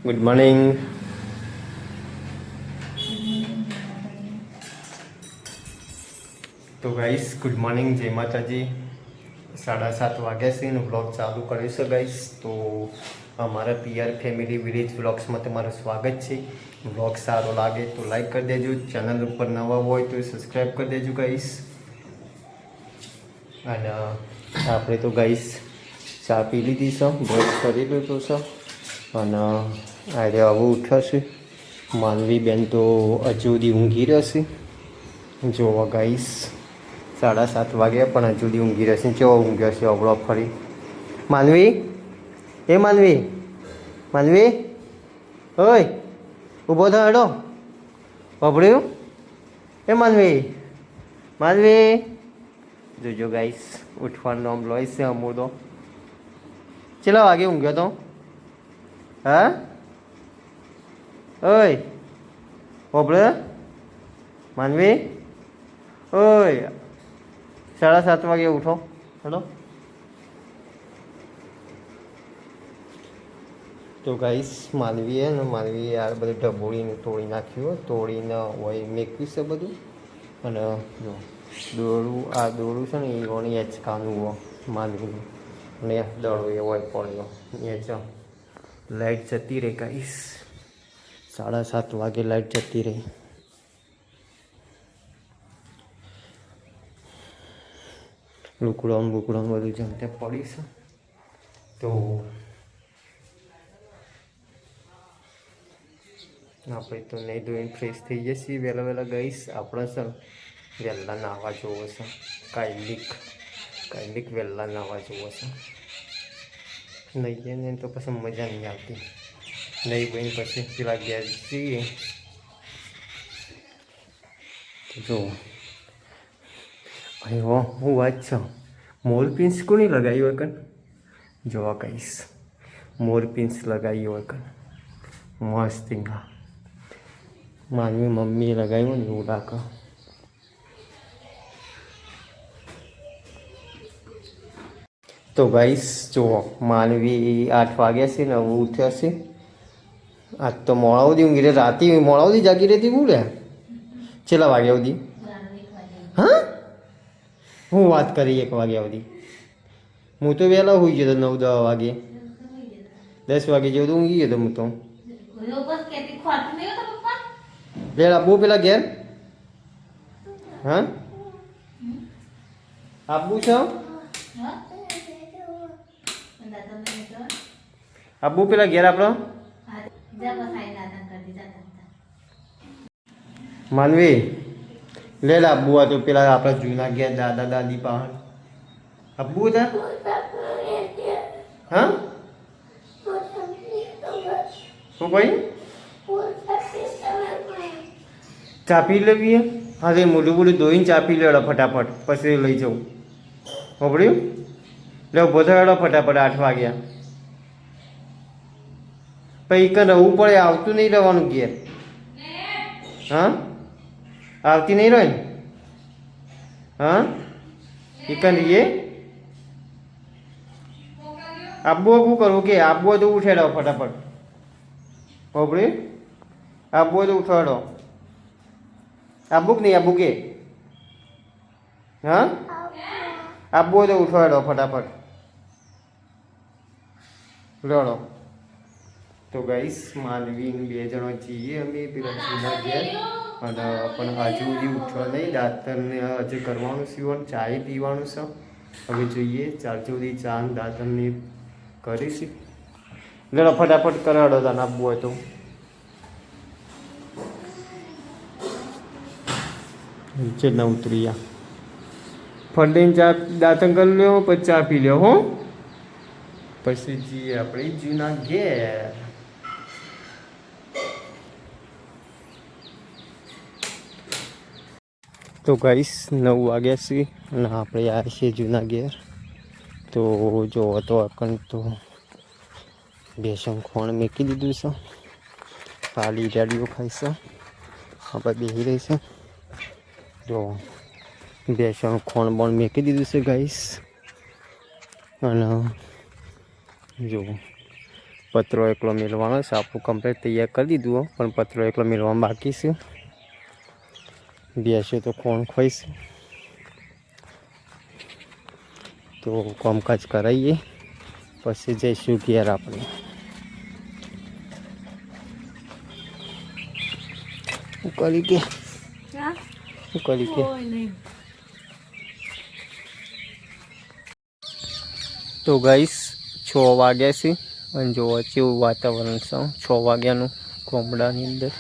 Good morning. તો guys good morning, જય માતાજી. 7:30 વાગ્યા છે ને વ્લોગ ચાલુ કરીશું ગાઈસ. તો અમારા પીઆર ફેમિલી વિલેજ વ્લોગ્સમાં તમારું સ્વાગત છે. વ્લોગ સારો લાગે તો લાઈક કરી દેજો, ચેનલ ઉપર નવા હોય તો સબસ્ક્રાઈબ કરી દેજો ગાઈસ. અને આપણે તો ગાઈસ ચા પી લીધી છે, બ્રશ કરી લીધું છે અને આજે હવે ઉઠશે. માનવી બેન તો હજુ સુધી ઊંઘી રહેશે. જોવા ગાઈસ 7:30 વાગ્યા પણ હજુ સુધી ઊંઘી રહેશે. કેવો ઊંઘ્યો છે અવળો ફરી. માનવી, એ માનવી, માનવી, ઓય ઊભો થયો હેડો. વાપર્યું એ માનવી, માનવી. જોજો ગાઈસ ઉઠવાનું નામ લોય છે અમૂદો. ચેલા વાગે ઊંઘ્યો તો? હા ઓય વાપરે માનવી, ઓય 7:30 વાગે ઉઠો હેડો. તો ગાઈસ માનવીએ ને માનવીએ આ બધું ઢબોળીને તોડી નાખ્યું, તોડીને હોય મેક્યું છે બધું. અને જો દોરું, આ દોરું છે ને એ વણી હેચકાનું હોય માનવીનું, અને દડો એ હોય પડ્યો એ જ. લાઈટ જતી રહી ગાઈસ, 7:30 વાગે લાઈટ જતી રહી. લુકડોન બુકડોન બધું જેમ ત્યાં પડી છે. તો આપણે તો નહીં ધોઈને ફ્રેશ થઈ જઈએ છીએ વહેલા વહેલા ગાઈસ. આપણે સર વહેલા નાહવા જોવો છે, કાયલિક વહેલા નાહવા જોવો છે. નહીં ને તો પછી મજા નહીં આવતી. નહીં બહેન પછી પેલા ઘેર જઈએ જો ભાઈ હો હું વાત છે. મોર પિન્સ કોની લગાવી હોય કન જોવા કહીશ. મોર પિન્સ લગાવી હોય કન મસ્ત. મારી મમ્મીએ લગાવ્યું ને એવું લાગે. તો ગાઈસ જુઓ માનવી 8 વાગ્યા છે ને હવે ઉઠ્યા છે. આજ તો મોડા સુધી ઊંઘી રહે, રાતે મોડા સુધી જાગી રહેતી બોલે. છેલ્લા વાગ્યા સુધી? હા હું વાત કરી 1 વાગ્યા સુધી. હું તો વહેલા હોઈ ગયો તો 9-10 વાગે, 10 વાગે જેવું તો ઊંઘી ગયો તો હું તો. લેલા બહુ પેલા ઘેર હા આબુ છે, આબુ પેલા ઘેર આપણો માનવી લેલા આબુ આ તો પેલા આપણા જૂના ઘેર દાદા દાદી પાસે આબુ હતા. હા શું ભાઈ ચા પી લેવી? હા રે મોઢું બોલું ધોઈને ચા પી લેડો ફટાફટ, પછી લઈ જાઉં. હોબળ્યું લે ઊભો થયો ફટાફટ. 8 વાગ્યા પછી કઈ રહેવું પડે, આવતું નહીં રહેવાનું ઘેર. હા આવતી નહીં રહે ને? હા એ કઈ રહીએ આબુ શું કરવું કે આબુ હોય તો ઉઠાડો ફટાફટ. હોબળ્યું આબુ હોય તો ઉઠાડો. આબુ કે નહીં આબુ કે? હા આબુ હોય તો ઉઠવાડો ફટાફટ લડો. તો ગાઈસ માનવી 2 જણો જઈએ અમે પેલા જૂના ઘેર, અને પણ હજુ સુધી ઉઠવા નહીં. દાંતણને હજુ કરવાનું સીવણ, ચાય પીવાનું છે. હવે જોઈએ 4 સુધી ચા દાંતણને કરીશું. લડો ફટાફટ કરાડો તને આબુ હોય તો. નીચે ના ઉતરી ફટીને ચા દાંતણ કરી લ્યો, પછી ચા પી લ્યો હો. પછી જઈએ આપણે જૂના ઘેર. તો ગાઈસ 9 વાગ્યા છે અને આપણે આવ્યા છીએ જૂના ઘેર. તો જો તો અકન તો બેસન ખોણ મૂકી દીધું છે. પાલી રેડીઓ ખાઈ છે, આપણે બેસી રહી છે. જો બેસન ખોણ બોણ મૂકી દીધું છે ગાઈસ. અને જો પતરો એકલો મેળવાનો છે. આપણું કમ્પ્લીટ તૈયાર કરી દીધું હોય પણ પતરો એકલો મેળવાનું બાકી છે. બેસ્યો તો કોણ ખોઈશ તો કામકાજ કરાવીએ પછી જઈશું ઘેર આપણે. કરી કે કરી કે તો ગાઈસ 6 વાગ્યા છે અને જો કેવું વાતાવરણ છે 6 વાગ્યાનું ગામડાની અંદર.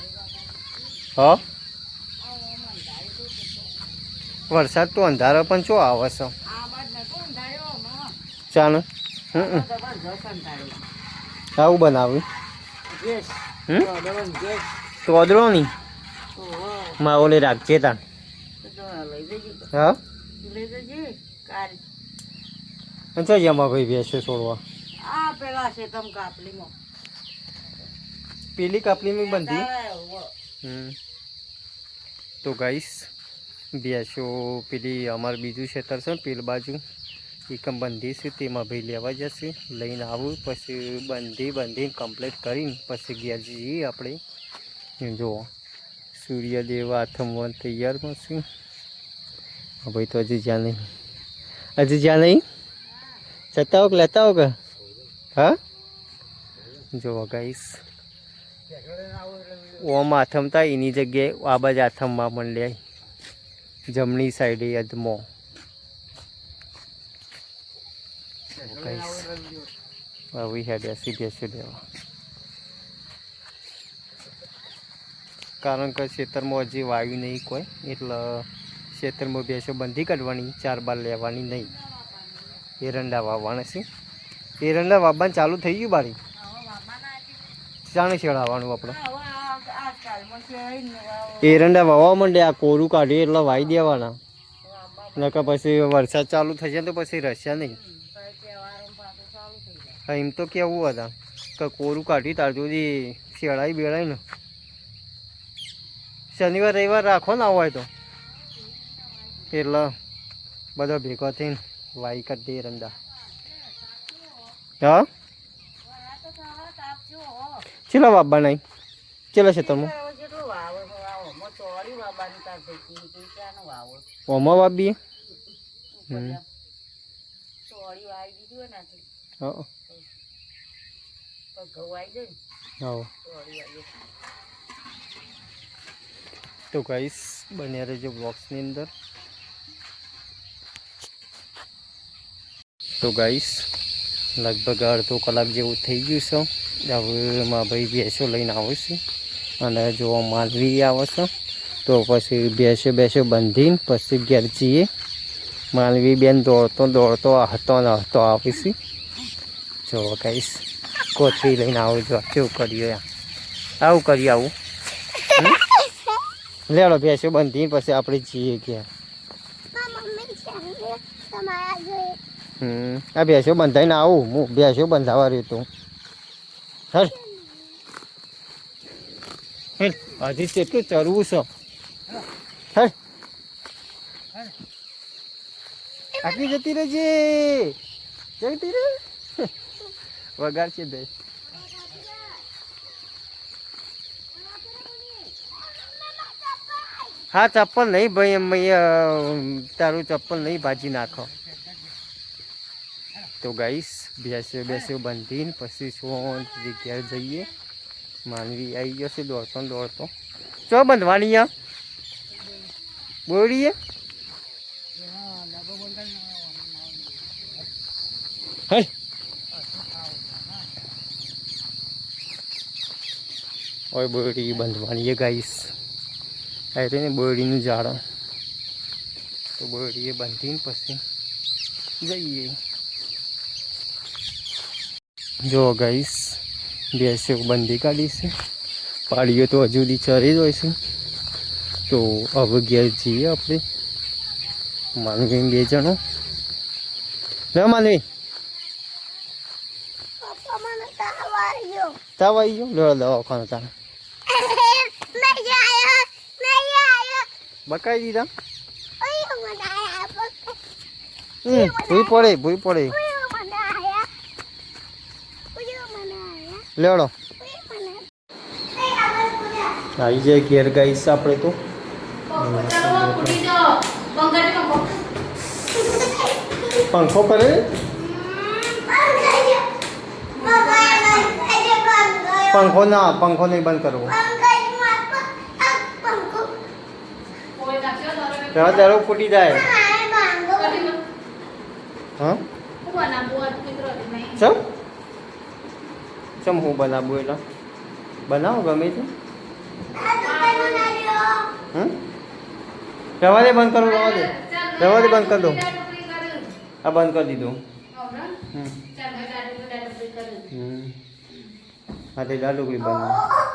હા વરસાદ તો અંધારો પણ શું આવે છે ચાલો. આવું બનાવ્યું તો અદરો નહીં માઓલે રાખજે તા. હા ચો જમા ભાઈ બેસો છોડવા પેલી કાપલીમાં બંધી. તો ગાઈસ બેસો પેલી અમારે બીજું ખેતર છે પેલી બાજુ એકમ બંધી છે તેમાં ભાઈ લેવા જશે. લઈને આવું પછી બંધીને કમ્પ્લીટ કરીને પછી ઘેર જઈએ આપણે. જો સૂર્યદેવ આથમવા તૈયારમાં છે. ભાઈ તો હજી જ્યાં નહીં જતા હો કે લેતા હો કે. હા જો ગાઈસ ઓમ આથમતા એની જગ્યાએ આ બાજુ આથમવા પણ લે જમણી સાઈડે અદમો. આવી હેડ્યા બેસી દેવા કારણ કે ખેતરમાં હજી વાયુ નહીં કોઈ એટલે ખેતરમાં બેસો બંધી કાઢવાની 4 બાર લેવાની નહીં. એરંડા વાવવાના છે. એરંડા વાવવાનું ચાલુ થઈ ગયું બારી ચાણે ચડાવવાનું આપણે. એરંડા વાવવા માંડે આ કોરું કાઢીએ એટલે વાવી દેવાના નકર પછી વરસાદ ચાલુ થશે તો પછી રસ્યા નહીં. હા એમ તો કેવું હતા કે કોરું કાઢી તાર સુધી શેળાઈ બેળાઈ ને શનિવાર રવિવાર રાખો ને આવો હોય તો એટલે બધા ભેગા થઈને વાઈ કરી દે એરંડા. હા ચેલા વાબા નહીં ચેલા છે તમે ઓમાં વાબીએ. તો ગાઈસ બન્યા રહેજો બ્લોગ્સની અંદર. તો ગાઈસ લગભગ અડધો કલાક જેવું થઈ ગયું છે. હવે મારા ભાઈ ભેંસો લઈને આવે છે અને જો માનવી આવે છે તો પછી ભેંસો બંધીને પછી ઘેર જઈએ. માનવી બેન દોડતો હતો આવે છે. જો ગાઈસ કોથળી લઈને આવો જો કેવું કર્યું આવું કર્યું આવું લેડો ભેંસો બંધીને પછી આપણે જઈએ ઘેર. આ ભેંસો બંધાઈને આવું હું ભેંસો બંધાવા રહ્યો તું. હજી કેટલું ચરવું છે. આટલી જતી રહેજે જતી રહે વગાડ છે ભાઈ. હા ચપ્પલ નહીં ભાઈ એમ તારું ચપ્પલ નહીં ભાજી નાખો. તો ગાઈસ બેસો બંધીને પછી શું ઘેર જઈએ. માનવી આવી જશે દોડતો ચો બંધવાની યા બોડીએ. ઓય બોડી બંધવાની ગાઈસ અરે ને બોડીનું ઝાડ તો બોડીએ બાંધીને પછી જઈએ. જો ગાઈસ ભેંસો બંધી કાઢી છે. પાડીઓ તો હજુ સુધી ચરી જ હોય છે. તો હવે ઘેર જઈએ આપણે માનવી 2 જણો. ના માનવી તાવ આવી ગયો લો દવાખાનો તારે બકાઈ દીધા. ભૂઈ પડે લેવડો આવી જાય ઘેર ગાઈસ આપણે તો પંખો કરે પંખો ના પંખો નહીં બંધ કરવો દારો ફૂટી જાય હા ચમ હું બનાવું એટલે બનાવો ગમે તે રવા દે બંધ કરો રવા દે બંધ કરી દો આ બંધ કરી દીધું હા તે દાળ ઢોકળી બનાવો